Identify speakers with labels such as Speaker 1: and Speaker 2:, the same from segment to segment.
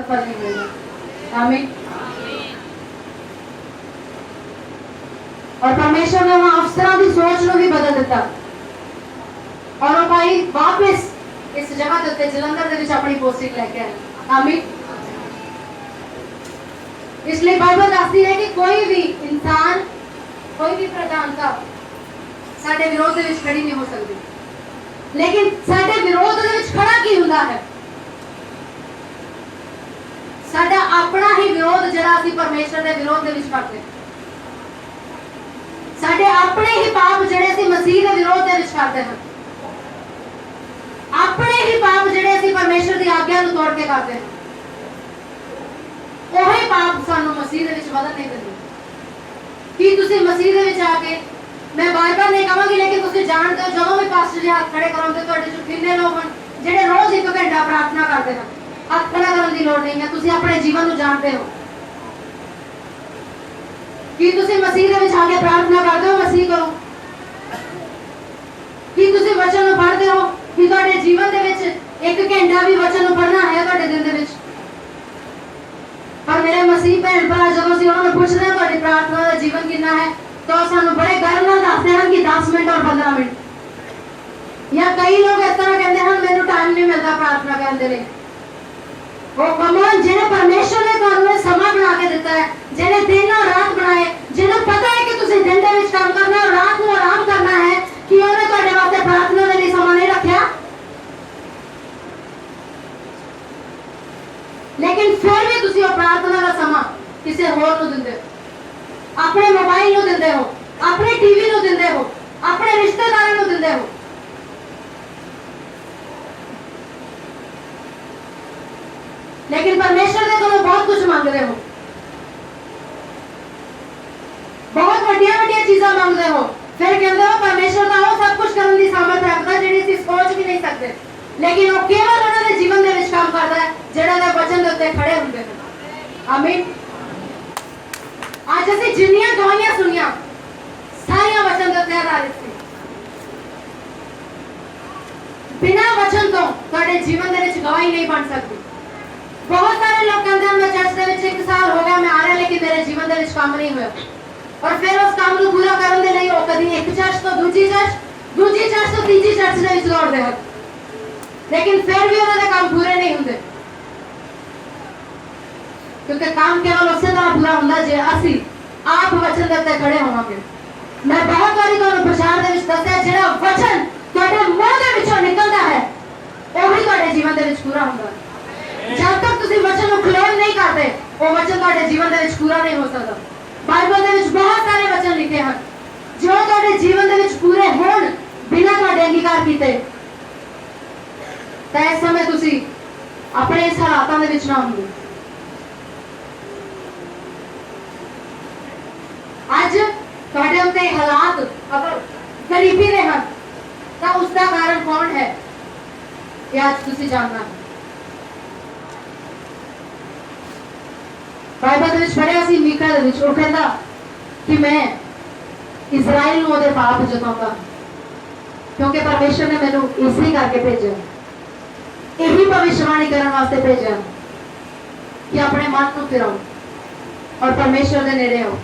Speaker 1: सफल नहीं मिलेगा। आमीन। और परमेश्वर ने वहां अफसरां की सोच को भी बदल दिता और वो भाई वापस इस जगह के उत्ते जलंधर दे विच अपनी पोस्टिंग लेके आए। आमीन। इसलिए बाइबल दसदी है कि कोई भी इंसान, कोई भी प्रधानता साडे विरोध दे विच खड़ी नहीं हो सकती, लेकिन साडे विरोध दे विच खड़ा की हुंदा है? साडा अपना ही विरोध जिहड़ा असीं परमेश्वर दे विरोध दे विच करदे हां। साडे अपने ही पाप जिहड़े असीं मसीह दे विरोध दे विच करदे हां, अपने ही पाप जिहड़े असीं परमेश्वर दी आज्ञा नूं तोड़ के करदे हां, ओही पाप सानूं मसीह दे विच वधन नहीं दिंदे। कि तुसीं मसीह दे विच आके, मैं बार-बार नहीं कहांगी, लेकिन तुसीं जाणदे हो जदों भी पास्टर जी हाथ खड़े कराउंदे तुहाडे चों किन्ने लोग हन जिहड़े रोज 1 घंटा प्रार्थना करदे हन? हाथ खड़ा करन दी लोड़ नहीं है। तुसीं अपने जीवन नूं जाणदे हो कि तुसीं मसीह दे विच आके प्रार्थना करदे हो? मसीह करो। कि तुसीं वचन नूं पढ़दे हो? कि तुहाडे जीवन दे विच 1 घंटा भी वचन नूं पढ़ना है तुहाडे दिन दे विच? पर मेरे मसीह भैन भरा जदों असीं उन्हां नूं पुछदे हां तुहाडी प्रार्थना दा जीवन किन्ना है, तो सानूं बड़े गर्व नाल दसदे हन कि 10 मिनट और 15 मिनट। या कई लोग इस तरह कहते हैं मैनूं टाइम नहीं मिलता प्रार्थना करन दे लई। वो कमान जिन्हें परमेश्वर ने तुहानूं समा बना के दिता है, जिन्हें दिन और रात बनाए, जिन्हें पता है कि तुसीं दिन दे विच काम करना और रात नूं आराम करना है, कि उन्हें तुहाडे वास्ते प्रार्थना दे लई समा नहीं रखिया? लेकिन फिर भी तुसीं वो प्रार्थना का समा किसी होर नूं दिंदे हो, अपने मोबाइल नूं दिंदे हो, अपने टीवी नूं दिंदे हो, अपने रिश्तेदारां नूं दिंदे हो। लेकिन परमेश्वर दे कोलों बहुत कुछ मांगदे हो, बहुत वड्डियां-वड्डियां चीज़ां मांगदे हो, फिर कहंदे हो परमेश्वर दा वो सब कुछ करन दी सामर्थ रखदा जिहड़ी असीं सोच भी नहीं सकते, लेकिन वो केवल उन्हां दे जीवन दे विच काम करदा है जिहड़ा दे वचन दे उत्ते खड़े हुंदे ने। आमीन। आज असीं जिन्नियां गवाहियां सुनियां सारियां वचन दे उत्ते आधारित सी। बिना वचन तो तुहाडे जीवन दे विच गवाही नहीं बन सकदी। बहुत सारे लोग कहते हैं मैं चर्च दे विच 1 साल हो गया मैं आ रहा, लेकिन मेरे जीवन दे विच काम नहीं होया, और फिर उस काम नूं पूरा करन दे लई वो कदी एक चर्च तो दूजी चर्च तो तीजी चर्च दे विच दौड़दे हन, लेकिन फिर भी उन्हां दे काम पूरे नहीं हुंदे, क्योंकि काम केवल उसे तरह पूरा हुंदा जे असीं आप वचन दे उत्ते खड़े होवांगे। मैं बहुत बारी तुहानूं प्रचार दे विच दस्सिआ जिहड़ा वचन तुहाडे मूंह दे विचों निकलदा है ओही तुहाडे जीवन दे विच पूरा हुंदा है। जब तक तुसीं वचन नूं क्लेम नहीं करदे वो वचन तुहाडे जीवन दे विच पूरा नहीं हो सकदा। बाइबल दे विच बहुत सारे वचन लिखे हन जो तुहाडे जीवन दे विच पूरे होण बिना तुहाडे अंगीकार कीते, तां इस समय तुसीं अपने इस हालातां दे विच ना होंगे। आज तुहाडे उत्ते हालात अगर गरीबी दे हन तां उसका कारण कौन है ये आज तुसीं जानना है। बाइबल दे विच पढ़िआ सी मीका दे विच वो कहंदा कि मैं इज़राइल नूं ओहदे पाप जताउंदा क्योंकि परमेश्वर ने मैनूं इसी करके भेजा, यही भविष्यवाणी करने वास्ते भेजा कि अपने मन नूं फिराओ और परमेश्वर दे नेड़े आओ।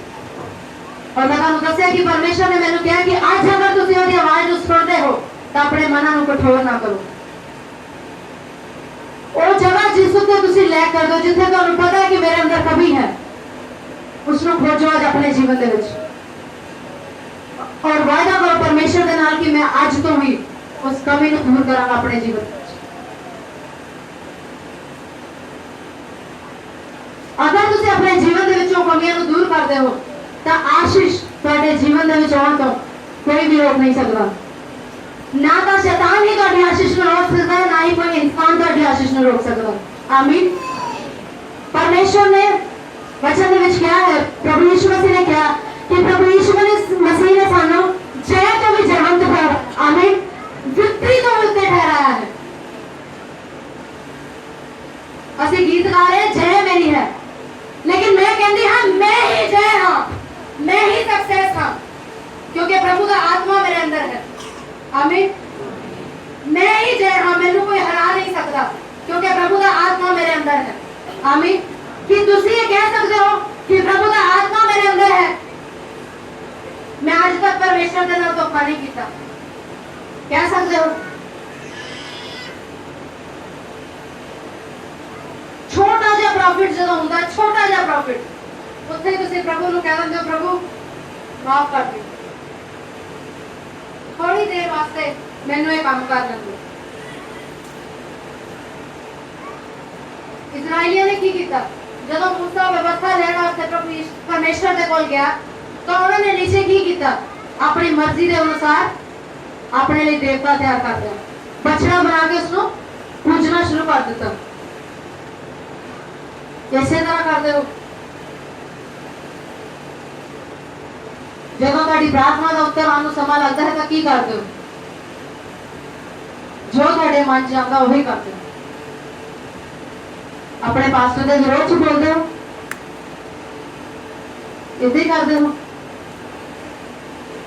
Speaker 1: और मैं तुहानूं दस्सिआ कि परमेश्वर ने मैनूं कहा कि अज अगर तुसीं ओहदी आवाज़ नूं सुणदे हो तां अपने मनां नूं कठोर ना करो। वो जगह जिस उत्ते तुसीं लैक कर दो जिथे तुहानूं पता है कि मेरे अंदर कमी है, उसनूं खोजो अज अपने जीवन दे विच और वायदा करो परमेश्वर दे नाल कि मैं अज तो ही उस कमी नूं दूर करांगा अपने जीवन विच। अगर तुसीं अपने जीवन दे विचों कमियां नूं दूर करदे हो तां आशीष तुहाडे जीवन दे विच आउण तों कोई भी रोक नहीं सकदा। ना तो शैतान ही तुहाडी आशीष नूं रोक सकदा है, ना ही कोई इंसान तुहाडी आशीष नूं रोक सकदा। आमीन। परमेश्वर ने वचन दे विच कहा है, प्रभु यीशु मसीह ने कहा कि प्रभु यीशु मसीह ने सानू जय तो विजयवंत कर, आमीन, विक्ट्री तो उत्ते ठहराया है। असीं गीत गा रहे जय मेरी है, लेकिन मैं कहती हाँ मैं ही जय हाँ, मैं ही सक्सेस हाँ, क्योंकि प्रभु का आत्मा मेरे अंदर है। आमीन। मैं ही जय हाँ, मैनू कोई हरा नहीं सकता क्योंकि प्रभु का आत्मा मेरे अंदर है। आमीन। कि तुसी ये कह सकते हो कि प्रभु का आत्मा मेरे अंदर है, मैं आज तक परमेश्वर के नाल धोखा नहीं किया, कह सकते हो? छोटा जिहा प्रॉफिट जो होंदा, छोटा जिहा प्रॉफिट उत्थे तुसी प्रभु नूं कह दिंदे हो प्रभु माफ कर दे, थोड़ी देर वास्ते मैनूं ये काम कर लैंदे। इजराइलियां ने की किया? जदों मूसा व्यवस्था लेने वास्ते परमेश्वर के कोल गया तो उन्होंने नीचे की किया? अपनी मर्जी के अनुसार अपने लिए देवता तैयार कर दिया, बछड़ा बना के उसको पूजना शुरू कर दिता। इसे तरह करते हो जब ਤੁਹਾਡੀ प्रार्थना का उत्तर आने समा लगता है तो की करते हो? जो ਤੁਹਾਡੇ मन च आता वही करते हो। अपने पास्टर के विरोध च बोलते हो, इदा ही करते हो।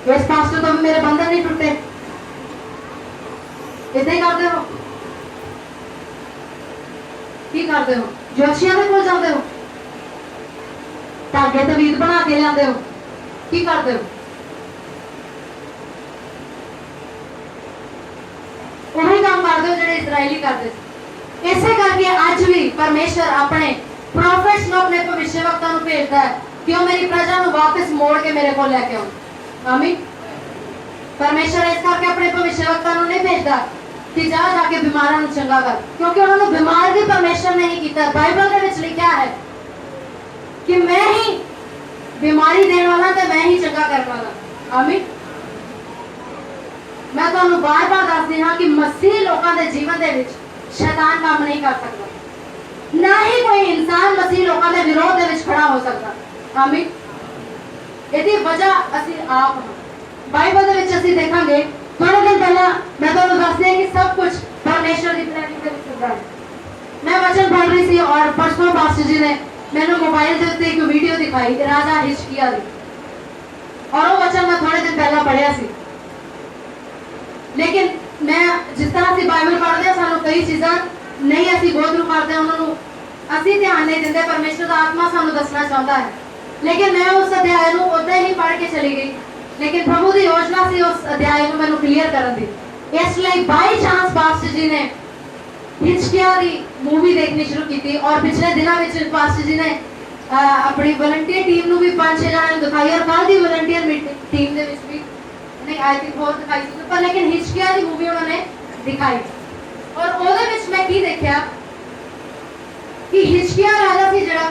Speaker 1: इस पास्टर तो मेरे बंधन नहीं टूटे, इदा ही करते हो। की करते हो? जोशिया के कोल जाते हो, धागे तवीत बना के लाते हो, की करते हो? वही काम करते हो जो इजराइली करते थे। इसे करके आज भी परमेश्वर अपने प्रॉफिट्स को, अपने भविष्यवक्ता को भेजता है कि वो मेरी प्रजा को वापस मोड़ के मेरे को लेके आओ। आमीन। परमेश्वर इस करके अपने भविष्यवक्ता को नहीं भेजता कि जा जाके बीमारां नूं चंगा कर, क्योंकि उन्होंने बीमार भी परमेश्वर ने ही किया। बाइबल के विच लिखा है कि मैं ही बीमारी देने वाला ते मैं ही चंगा करने वाला। आमीन। मैं तुहानू बार-बार दसदी हां कि मसीह लोकां दे जीवन दे विच शैतान काम नहीं कर सकता, ना ही कोई इंसान मसीह लोगों के विरोध के विच खड़ा हो सकता। आमीन। इसकी वजह असी आप हां। बाइबल के विच असी देखांगे, थोड़े दिन पहला मैं तुहानू दसदी हां कि सब कुछ परमेश्वर की प्लानिंग के विच चल रहा है। मैं वचन पढ़ रही थी और परसों पास्टर जी ने मैंने मोबाइल के उत्ते एक वीडियो दिखाई राजा हिजकिय्याह दी, और वो वचन मैं थोड़े दिन पहला पढ़िया सी। लेकिन मैं जिस तरह से बाइबल पढ़ते हैं सानू कई चीज़ां नहीं असी गो थ्रू करते, उन्होंने असी ध्यान नहीं देते। परमेश्वर का आत्मा सानू दसना चाहता है, लेकिन मैं उस अध्याय को उदा ही पढ़ के चली गई। लेकिन प्रभु की योजना से उस अध्याय को मैंने क्लीयर करन दी। इसलिए बाई चांस पास्टर जी ने हिजकिय्याह की मूवी देखनी शुरू की थी, और पिछले दिनों में पास्टर जी ने अपनी वॉलंटियर टीम को भी 5-6 जने दिखाई, और कल की वॉलंटियर टीम के भी नहीं आई थिंक बहुत दिखाई थी, पर लेकिन हिजकिय्याह की मूवी उन्होंने दिखाई। और ਉਹਦੇ ਵਿੱਚ मैं की देखा कि हिजकिय्याह राजा सी ਜਿਹੜਾ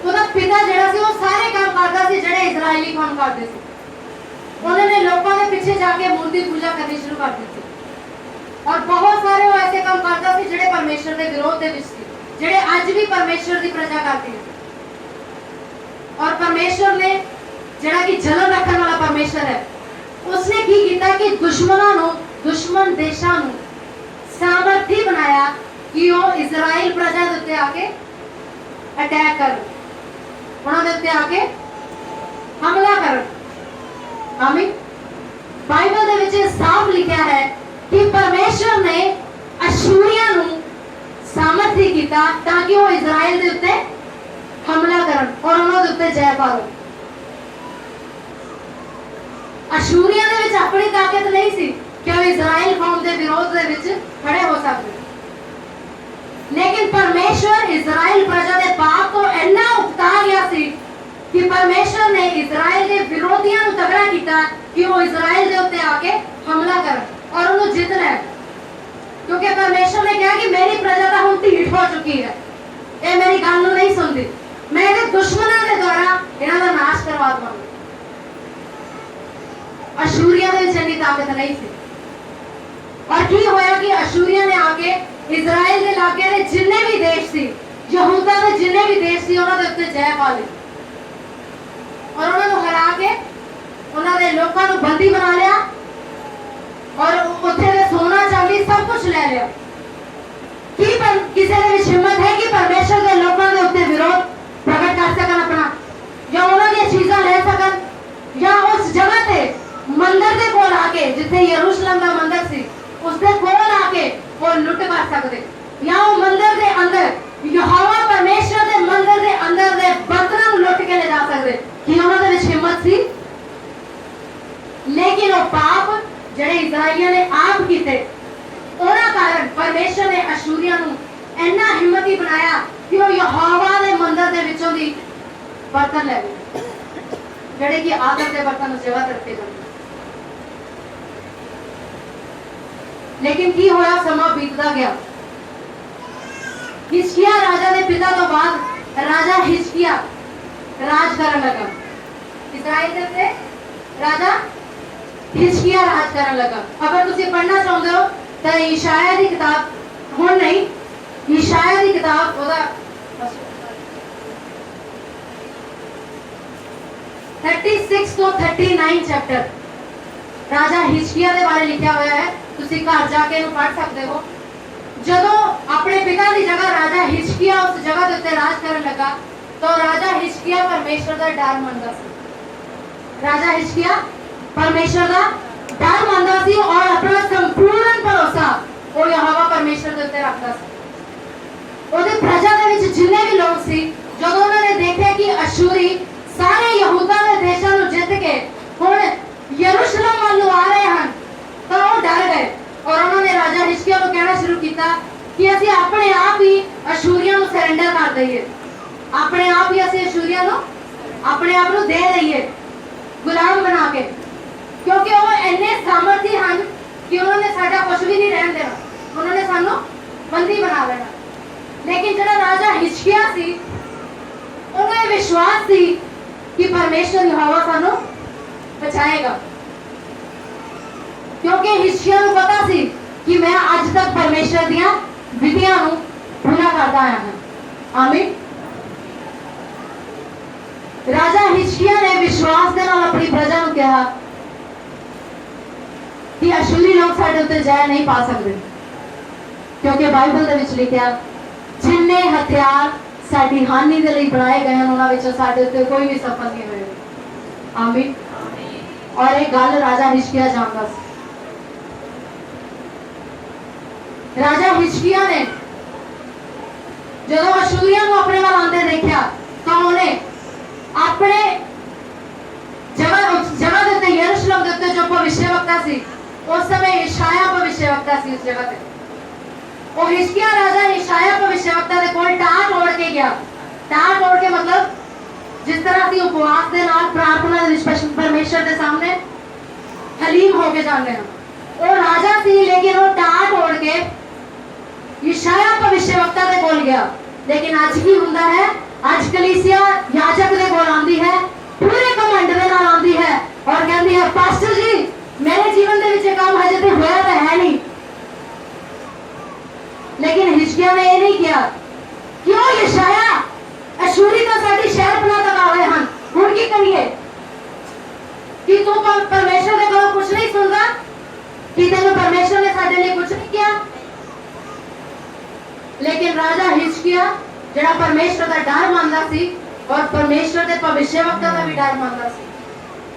Speaker 1: ਉਹਦਾ पिता ਜਿਹੜਾ ਸੀ ਉਹ ਸਾਰੇ ਕੰਮ ਕਰਦਾ ਸੀ ਜਿਹੜੇ इजराइली काम ਕਰਦੇ ਸੀ। उन्होंने लोगों के पीछे जाके मूर्ति पूजा करनी शुरू कर दी थी, और बहुत सारे वो ऐसे काम करता सी ਜਿਹੜੇ परमेश्वर के विरोध ਦੇ ਵਿੱਚ ਸੀ, ਜਿਹੜੇ ਅੱਜ भी परमेश्वर की प्रजा करती है। और परमेश्वर ने ਜਿਹੜਾ कि जलन रखने वाला परमेश्वर है, उसने की किया कि दुश्मन देशों सामर्थी बनाया कि वो इजराइल प्रजा के उत्ते आके अटैक कर, उन्होंने उत्ते आके हमला कर। आमीन। बाइबल दे विच साफ लिखा है कि परमेश्वर ने अशूरिया सामर्थी किया ताकि वो इजराइल के उत्ते हमला करन और उन्होंने उत्ते जय पाओ। अशूरिया दे विच अपनी ताकत नहीं सी कि वो इजराइल कौम के विरोध दे विच खड़े हो सकते, लेकिन परमेश्वर इजराइल प्रजा के पाप को इतना उकता गया सी कि परमेश्वर ने इजराइल के विरोधियों को तगड़ा किया कि वो इजराइल के उत्ते आके हमला कर और उन्हें जितना है, क्योंकि परमेश्वर ने कहा कि मेरी प्रजा तो हम ढीठ हो चुकी है, ये मेरी गल नहीं सुनती, मैं इन्हें दुश्मनों के द्वारा इन्हों का नाश करवा दूंगा। अशूरिया के इतनी ताकत नहीं थी, और की होया कि अशूरिया ने आके इजराइल के लागे ने जिन्ने भी देश सी, यहूदा के जिन्ने भी देश सी उन्होंने उत्ते जय पा ली, और उन्होंने हरा के उन्होंने लोगों को बंदी बना लिया, और उत्थे दे सोना चांदी सब कुछ ले लिया। की किसी ने हिम्मत है कि परमेश्वर के लोगों के उत्ते विरोध प्रकट कर सकन अपना, या उन्होंने चीज़ां ले सकन, या उस जगह पे मंदिर के कोल आके जिथे यरूशलेम का मंदिर सी उसके कोल आके वो लुट कर सकते, या वो मंदिर के अंदर यहोवा परमेश्वर इजराइलियों ने आप किए, उन्हां कारण परमेश्वर ने अशूरिया नूं इन्ना हिम्मती बनाया कि वो यहोवा दे मंदिर दे विचों दी बर्तन ले गए, जिहड़े कि आदर के बर्तन उस जगह ते रखे जाते। लेकिन की होया, समा बीतदा गया। हिजकिया राजा दे पिता तो बाद राजा हिजकिया राज करन लगा, इजराइल दे उत्ते राजा हिजकिया राज करन लगा। अगर तुसीं पढ़ना चाहुंदे हो तो यशायाह दी किताब, हुण नहीं, यशायाह दी किताब ओदा 36 तो 39 चैप्टर राजा हिजकिया दे बारे लिखा हुआ है, तुसीं घर जाके इहनूं पढ़ सकदे हो। जदों अपने पिता की जगह राजा हिजकिया उस जगह के उत्ते राज करन लगा तो राजा हिजकिया परमेश्वर का डर मनदा सी। राजा हिजकिया परमेश्वर का डर मनदा सी और अपना संपूर्ण भरोसा वो यहोवा परमेश्वर के उत्ते रखदा सी। ओदे प्रजा दे विच जिन्ने भी लोग सी, जदों उन्होंने देखा कि अशूरी सारे यहूदा के देशों को जित के हुण यरूशलेम वाल नूं आ रहे हैं तो वो डर गए और उन्होंने राजा हिजकिया को कहना शुरू किया कि असीं अपने आप ही अशूरिया को सरेंडर कर दईए, अपने आप ही असीं अशूरिया को अपने आप को दे दईए गुलाम बना के, क्योंकि वो इन्ने सामर्थी हैं कि उन्होंने साडा कुछ भी नहीं रहन देना, उन्होंने सानू बंदी बना लेना। लेकिन जिहड़ा राजा हिजकिया सी, उन्हें विश्वास सी कि परमेश्वर यहोवा सानू बचाएगा, क्योंकि हिजकिया को पता सी कि मैं आज तक परमेश्वर दियां विधियां नूं पूरा करता आया हूं। आमीन। राजा हिजकिया ने विश्वास के नाल अपनी प्रजा नूं कहा कि अशूरी लोग साडे उत्ते जय नहीं पा सकते, क्योंकि बाइबल दे विच लिखिया जिन्ने हथियार साडी हानि दे लई बनाए गए हैं उन्हां विचों साडे उत्ते कोई भी सफल नहीं होएगा। आमीन। और एक गल राजा हिजकिया जानदा सी। राजा हिजकिया ने जदों अशूरिया को अपने वाल आंदे देखा तो उन्हें अपने जगह के उत्ते यरूशलेम के उत्ते जो भविष्यवक्ता सी, उस समय यशायाह भविष्यवक्ता सी, उस जगह पे वो हिजकिया राजा यशायाह भविष्यवक्ता दे कोल टाट ओढ़ के गया। टाट ओढ़ के मतलब जिस तरह की उपवास के नाल प्रार्थना दे विच परमेश्वर के सामने हलीम होके जाते हैं, वो राजा सी लेकिन वो टाट ओढ़ के यशायाह भविष्यवक्ता दे कोल गया। लेकिन आज की हुंदा है, आज कलीसिया याजक दे कोल आंदी है, पूरे घमंड दे नाल आंदी है और कहती है पास्टर जी मेरे जीवन दे विच काम हजे ते होया तो है नहीं। लेकिन हिजकिया ने ये नहीं किया, क्यों यशायाह अशूरी तो साडी शहर बना तक आए हैं, हुण की करिए कि तू परमेश्वर दे कोलों कुछ नहीं सुनदा, कि तेनों परमेश्वर ने साडे लिए कुछ नहीं किया। लेकिन राजा हिजकिया जिहड़ा परमेश्वर का डर मानदा सी और परमेश्वर के भविष्यवक्ता का भी डर मानदा सी,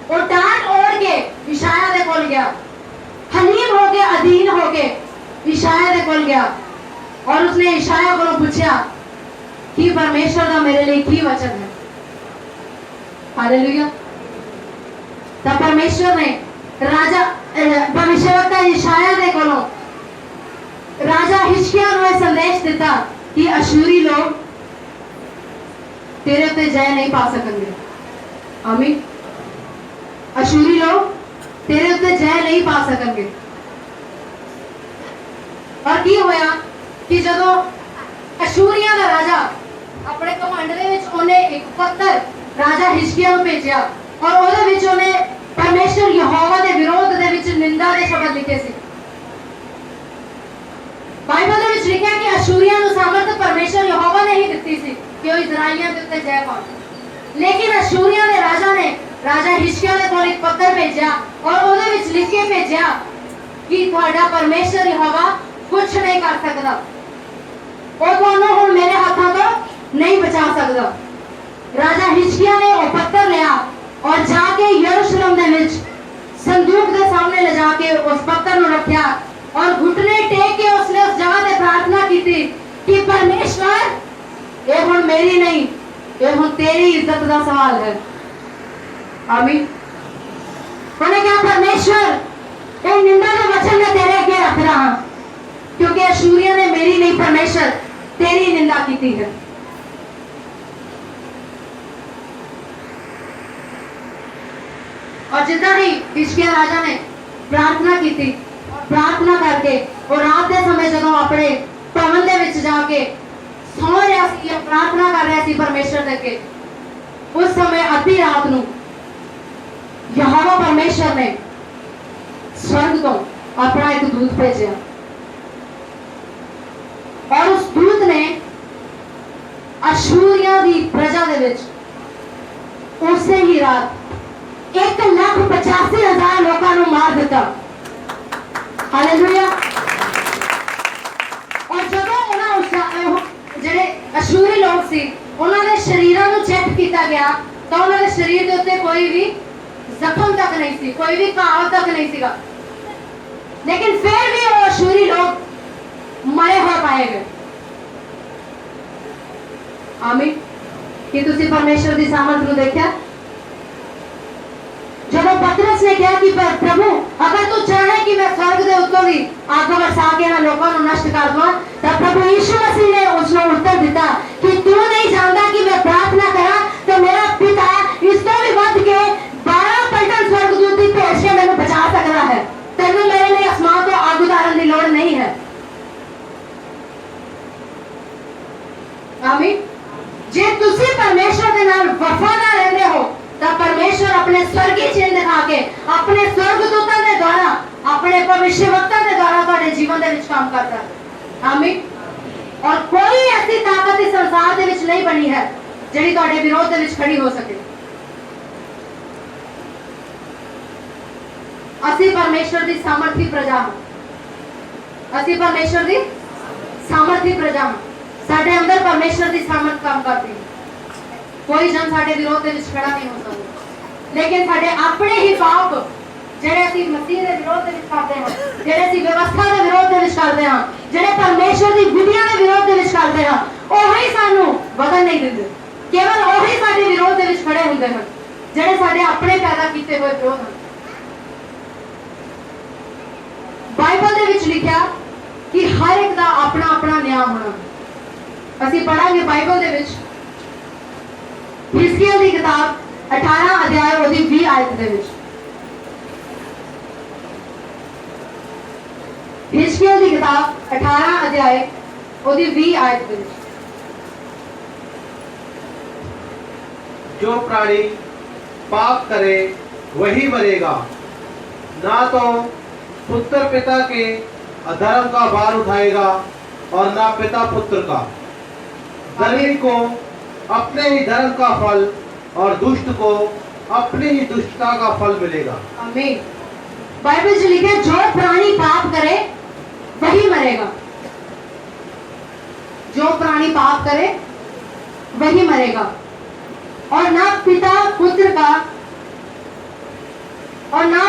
Speaker 1: वो टाट ओढ़ के यशायाह दे कोल गया, हलीम हो के अधीन हो के यशायाह दे कोल गया और उसने यशायाह को पूछा कि परमेश्वर का मेरे लिए की वचन है। हालेलुया। तब परमेश्वर ने राजा भविष्यवक्ता यशायाह दे कोलों राजा हिजकिया को संदेश दिता कि अशूरी लोग तेरे उत्ते जय नहीं पा सकेंगे। आमीन। अशूरी लोग तेरे उत्ते जय नहीं पा सकेंगे। और की होया कि जदों अशूरिया का राजा अपने घमंड दे विच उन्हें एक पत्र राजा हिजकिया को भेजा और उहदे विच उन्हें परमेश्वर यहोवा के विरोध दे विच निंदा के शब्द लिखे सी। बाइबल दे विच लिखिया कि अशूरिया को सामर्थ परमेश्वर यहोवा ने ही दित्ती सी कि वो इजराइलियों के उत्ते जय पाउण। लेकिन अशूरिया के राजा ने राजा हिजकिया के कोल एक पत्र भेजा और उहदे विच लिख के भेजा कि तुहाडा परमेश्वर यहोवा कुछ नहीं कर सकता, वो तुहानूं हुण मेरे हाथों तो नहीं बचा सकता। राजा हिजकिया ने वो पत्र लिया और जाके यरूशलेम दे विच संदूक के सामने ले जाके उस पत्र को रखा और घुटने टेक के उसने उस जगह पे प्रार्थना की थी कि परमेश्वर ये हुण मेरी नहीं, ये हुण तेरी इज्जत का सवाल है। आमीन। उन्हें कहा परमेश्वर ये निंदा का वचन मैं तेरे आगे रख रहा हूं, क्योंकि अशूरिया ने मेरी नहीं परमेश्वर तेरी निंदा की है। और जितना ही हिजकिय्याह राजा ने प्रार्थना की थी, प्रार्थना करके और रात के समय जब अपने भवन दे विच जाके सौ रहा सी, प्रार्थना कर रहा सी परमेश्वर दे अगे, उस समय अद्धी रात नूं यहोवा परमेश्वर ने स्वर्ग तो अपना एक दूत भेजा और उस दूत ने अशूरिया दी प्रजा दे विच उसे ही रात 1,85,000 लोगों को मार दिता। हालेलुया। और जब जेडे अशूरी लोग सी उन्होंने शरीरों को चेक किया गया तो उन्होंने शरीर के उत्ते कोई भी जख्म तक नहीं सी, कोई भी घाव तक नहीं सीगा, लेकिन फिर भी वो अशूरी लोग मरे हो पाए गए। आमीन। कि तुसी परमेश्वर की सामर्थ को देखा? जब पतरस ने कहा कि प्रभु अगर तू चाहे कि मैं स्वर्ग के उत्तों की आग बरसा के ना लोगों को नष्ट कर दूं, तब प्रभु यीशु मसीह ने उसको उत्तर दिता कि तू नहीं जानता कि मैं प्रार्थना करा तो मेरा पिता इस तो भी बढ़ के 12 पलटन स्वर्गदूत की भेज के मैंने बचा सकता है। तेरे मेरे लिए आसमान तो आग उतारने की लोड़ नहीं है। आमीन। जे तुसी परमेश्वर के नाल वफादार रहते हो तब परमेश्वर अपने स्वर्गीय चिन्ह दिखा के अपने स्वर्गदूतों के द्वारा, अपने भविष्यवक्ता के द्वारा तुम्हारे जीवन के विच काम करता है। आमीन। और कोई ऐसी ताकत इस संसार के विच नहीं बनी है जिहड़ी तुम्हारे विरोध के विच खड़ी हो सके। असी परमेश्वर की सामर्थी प्रजा हां, असी परमेश्वर की सामर्थी प्रजा हां। साडे अंदर परमेश्वर की सामर्थ काम करती है। कोई जन साडे विरोध के विच खड़ा नहीं हो सकता, लेकिन साडे अपने ही पाप जेडे असी मसीह के विरोध के विच करते हैं, जेडे असी व्यवस्था के विरोध के विच करते हैं, जेडे परमेश्वर की विधियां के विरोध के विच करते हैं, ओही सानू बदल नहीं दिंदे। केवल ओही साडे विरोध के विच खड़े हुंदे हैं जेडे साडे अपने पैदा कीते हुए विरोध हैं। बाइबल दे विच लिखिया कि हर एक दा अपना अपना न्याय होना। असी पढ़ांगे बाइबल दे विच हिजकिय्याह की किताब 18 अध्याय ओदी 20 आयत दे विच। हिजकिय्याह की किताब 18 अध्याय ओदी 20 आयत दे विच।
Speaker 2: जो प्राणी पाप करे वही मरेगा, ना तो पुत्र पिता के अधर्म का भार उठाएगा और ना पिता पुत्र का। धर्मी को अपने ही धर्म का फल और दुष्ट को अपनी ही दुष्टता का फल मिलेगा।
Speaker 1: आमीन। बाइबल में लिखे जो प्राणी पाप करे वही मरेगा, जो प्राणी पाप करे वही मरेगा और ना पिता पुत्र का और ना